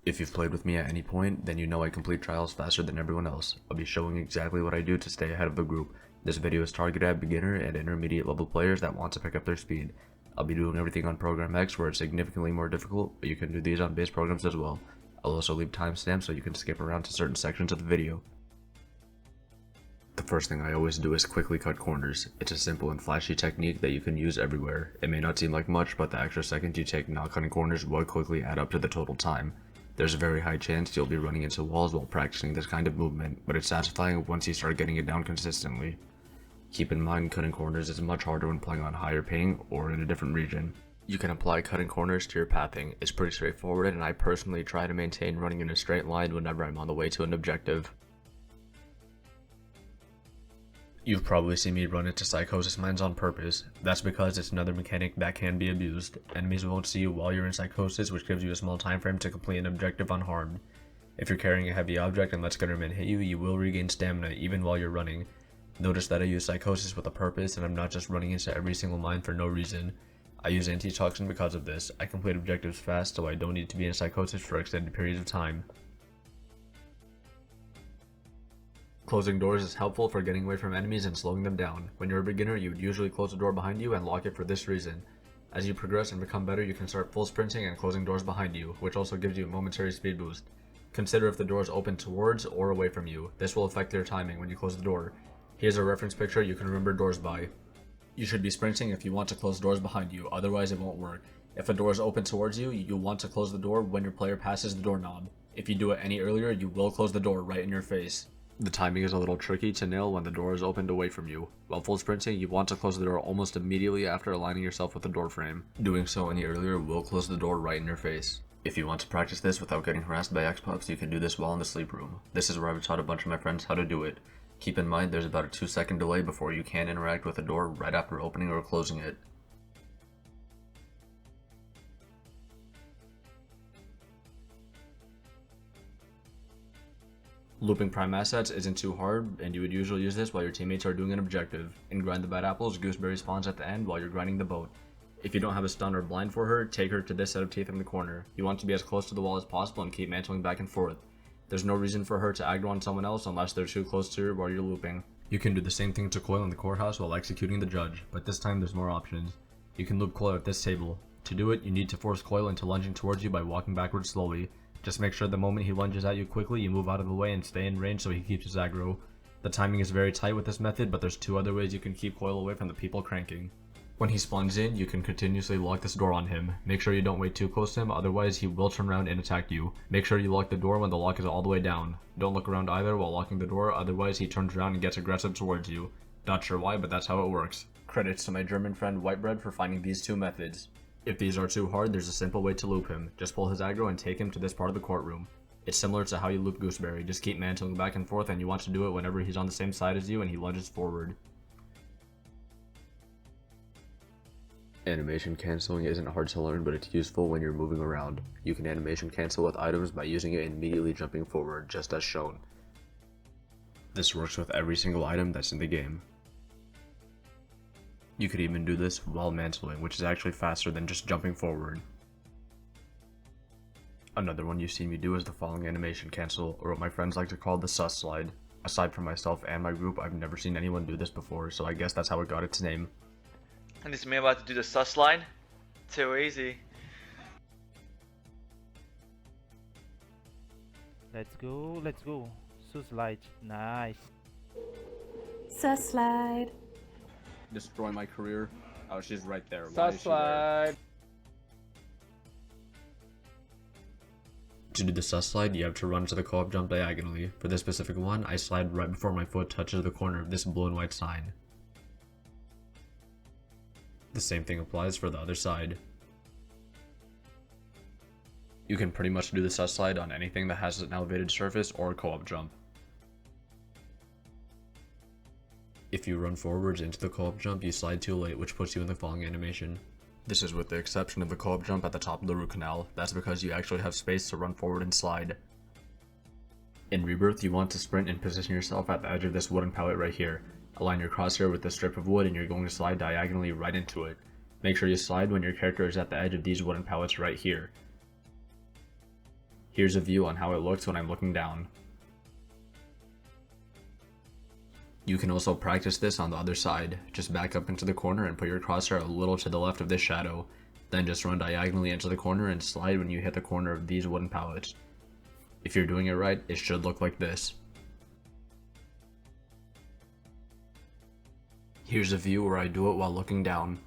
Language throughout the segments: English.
If you've played with me at any point, then you know I complete trials faster than everyone else. I'll be showing exactly what I do to stay ahead of the group. This video is targeted at beginner and intermediate level players that want to pick up their speed. I'll be doing everything on Program X where it's significantly more difficult, but you can do these on base programs as well. I'll also leave timestamps so you can skip around to certain sections of the video. The first thing I always do is quickly cut corners. It's a simple and flashy technique that you can use everywhere. It may not seem like much, but the extra seconds you take not cutting corners will quickly add up to the total time. There's a very high chance you'll be running into walls while practicing this kind of movement, but it's satisfying once you start getting it down consistently. Keep in mind, cutting corners is much harder when playing on higher ping or in a different region. You can apply cutting corners to your pathing. It's pretty straightforward, and I personally try to maintain running in a straight line whenever I'm on the way to an objective. You've probably seen me run into Psychosis mines on purpose. That's because it's another mechanic that can be abused. Enemies won't see you while you're in Psychosis, which gives you a small time frame to complete an objective unharmed. If you're carrying a heavy object and lets Gunnerman hit you, you will regain stamina even while you're running. Notice that I use Psychosis with a purpose, and I'm not just running into every single mine for no reason. I use Antitoxin because of this. I complete objectives fast, so I don't need to be in Psychosis for extended periods of time. Closing doors is helpful for getting away from enemies and slowing them down. When you're a beginner, you would usually close the door behind you and lock it for this reason. As you progress and become better, you can start full sprinting and closing doors behind you, which also gives you a momentary speed boost. Consider if the door is open towards or away from you. This will affect your timing when you close the door. Here's a reference picture you can remember doors by. You should be sprinting if you want to close doors behind you, otherwise it won't work. If a door is open towards you, you'll want to close the door when your player passes the doorknob. If you do it any earlier, you will close the door right in your face. The timing is a little tricky to nail when the door is opened away from you. While full sprinting, you want to close the door almost immediately after aligning yourself with the door frame. Doing so any earlier will close the door right in your face. If you want to practice this without getting harassed by X-Puffs, you can do this while in the sleep room. This is where I've taught a bunch of my friends how to do it. Keep in mind there's about a 2-second delay before you can interact with the door right after opening or closing it. Looping prime assets isn't too hard, and you would usually use this while your teammates are doing an objective. In Grind the Bad Apples, Gooseberry spawns at the end while you're grinding the boat. If you don't have a stun or blind for her, take her to this set of teeth in the corner. You want to be as close to the wall as possible and keep mantling back and forth. There's no reason for her to aggro on someone else unless they're too close to her while you're looping. You can do the same thing to Coil in the courthouse while executing the judge, but this time there's more options. You can loop Coil at this table. To do it, you need to force Coil into lunging towards you by walking backwards slowly. Just make sure the moment he lunges at you quickly, you move out of the way and stay in range so he keeps his aggro. The timing is very tight with this method, but there's 2 other ways you can keep Coil away from the people cranking. When he spawns in, you can continuously lock this door on him. Make sure you don't wait too close to him, otherwise he will turn around and attack you. Make sure you lock the door when the lock is all the way down. Don't look around either while locking the door, otherwise he turns around and gets aggressive towards you. Not sure why, but that's how it works. Credits to my German friend Whitebread for finding these 2 methods. If these are too hard, there's a simple way to loop him. Just pull his aggro and take him to this part of the courtroom. It's similar to how you loop Gooseberry, just keep mantling back and forth, and you want to do it whenever he's on the same side as you and he lunges forward. Animation cancelling isn't hard to learn, but it's useful when you're moving around. You can animation cancel with items by using it and immediately jumping forward, just as shown. This works with every single item that's in the game. You could even do this while mantling, which is actually faster than just jumping forward. Another one you've seen me do is the following animation cancel, or what my friends like to call the sus slide. Aside from myself and my group, I've never seen anyone do this before, so I guess that's how it got its name. And this is me about to do the sus slide. Too easy. Let's go, let's go. Sus slide, nice. Sus slide. Destroy my career. Oh, she's right there. Sus slide. To do the sus slide, you have to run to the co-op jump diagonally. For this specific one, I slide right before my foot touches the corner of this blue and white sign. The same thing applies for the other side. You can pretty much do the sus slide on anything that has an elevated surface or a co-op jump. If you run forwards into the co-op jump, you slide too late, which puts you in the falling animation. This is with the exception of the co-op jump at the top of the root canal. That's because you actually have space to run forward and slide. In Rebirth, you want to sprint and position yourself at the edge of this wooden pallet right here. Align your crosshair with the strip of wood and you're going to slide diagonally right into it. Make sure you slide when your character is at the edge of these wooden pallets right here. Here's a view on how it looks when I'm looking down. You can also practice this on the other side. Just back up into the corner and put your crosshair a little to the left of this shadow. Then just run diagonally into the corner and slide when you hit the corner of these wooden pallets. If you're doing it right, it should look like this. Here's a view where I do it while looking down.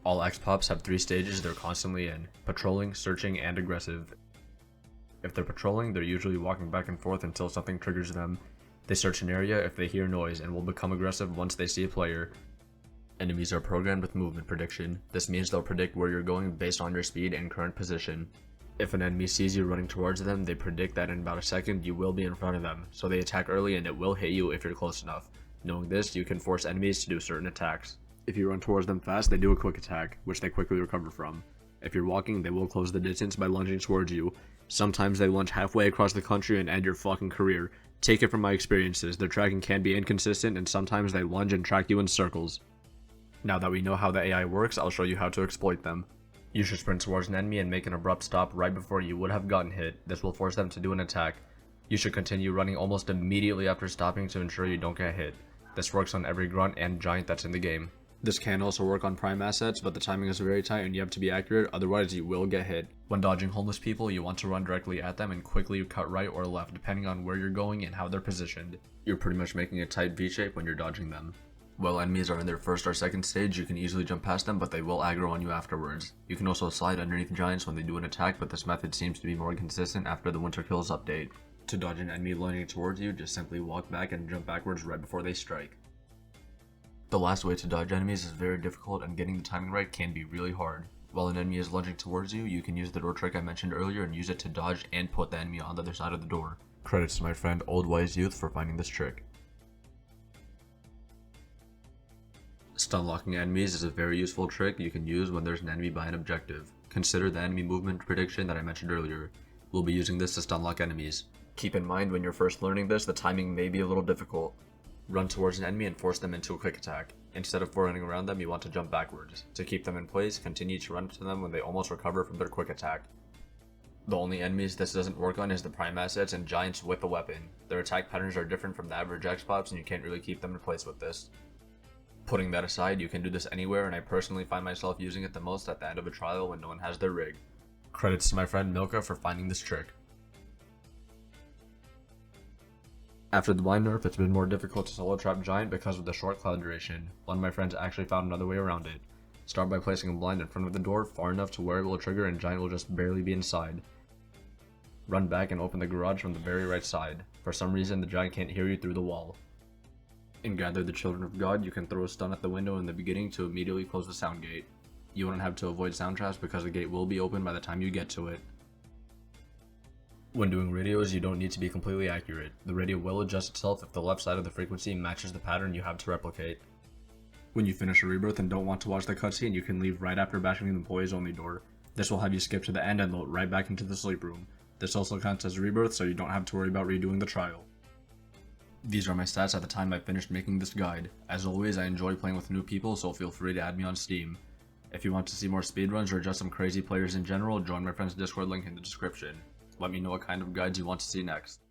All X-Pops have 3 stages they're constantly in: patrolling, searching, and aggressive. If they're patrolling, they're usually walking back and forth until something triggers them. They search an area if they hear noise and will become aggressive once they see a player. Enemies are programmed with movement prediction. This means they'll predict where you're going based on your speed and current position. If an enemy sees you running towards them, they predict that in about a second you will be in front of them, so they attack early and it will hit you if you're close enough. Knowing this, you can force enemies to do certain attacks. If you run towards them fast, they do a quick attack, which they quickly recover from. If you're walking, they will close the distance by lunging towards you. Sometimes they lunge halfway across the country and end your fucking career. Take it from my experiences, their tracking can be inconsistent and sometimes they lunge and track you in circles. Now that we know how the AI works, I'll show you how to exploit them. You should sprint towards an enemy and make an abrupt stop right before you would have gotten hit. This will force them to do an attack. You should continue running almost immediately after stopping to ensure you don't get hit. This works on every grunt and giant that's in the game. This can also work on prime assets, but the timing is very tight and you have to be accurate, otherwise you will get hit. When dodging homeless people, you want to run directly at them and quickly cut right or left depending on where you're going and how they're positioned. You're pretty much making a tight V shape when you're dodging them. While enemies are in their first or second stage, you can easily jump past them, but they will aggro on you afterwards. You can also slide underneath giants when they do an attack, but this method seems to be more consistent after the Winter Kills update. To dodge an enemy lunging towards you, just simply walk back and jump backwards right before they strike. The last way to dodge enemies is very difficult and getting the timing right can be really hard. While an enemy is lunging towards you, you can use the door trick I mentioned earlier and use it to dodge and put the enemy on the other side of the door. Credits to my friend Old Wise Youth for finding this trick. Stunlocking enemies is a very useful trick you can use when there's an enemy by an objective. Consider the enemy movement prediction that I mentioned earlier. We'll be using this to stunlock enemies. Keep in mind when you're first learning this, the timing may be a little difficult. Run towards an enemy and force them into a quick attack. Instead of running around them, you want to jump backwards. To keep them in place, continue to run to them when they almost recover from their quick attack. The only enemies this doesn't work on is the prime assets and giants with a weapon. Their attack patterns are different from the average X-Pops and you can't really keep them in place with this. Putting that aside, you can do this anywhere and I personally find myself using it the most at the end of a trial when no one has their rig. Credits to my friend Milka for finding this trick. After the blind nerf, it's been more difficult to solo trap giant because of the short cloud duration. One of my friends actually found another way around it. Start by placing a blind in front of the door far enough to where it will trigger and giant will just barely be inside. Run back and open the garage from the very right side. For some reason, the giant can't hear you through the wall. In Gather the Children of God, you can throw a stun at the window in the beginning to immediately close the sound gate. You won't have to avoid sound traps because the gate will be open by the time you get to it. When doing radios, you don't need to be completely accurate. The radio will adjust itself if the left side of the frequency matches the pattern you have to replicate. When you finish a rebirth and don't want to watch the cutscene, you can leave right after bashing the employees only door. This will have you skip to the end and load right back into the sleep room. This also counts as rebirth, so you don't have to worry about redoing the trial. These are my stats at the time I finished making this guide. As always, I enjoy playing with new people, so feel free to add me on Steam. If you want to see more speedruns or just some crazy players in general, join my friend's Discord link in the description. Let me know what kind of guides you want to see next.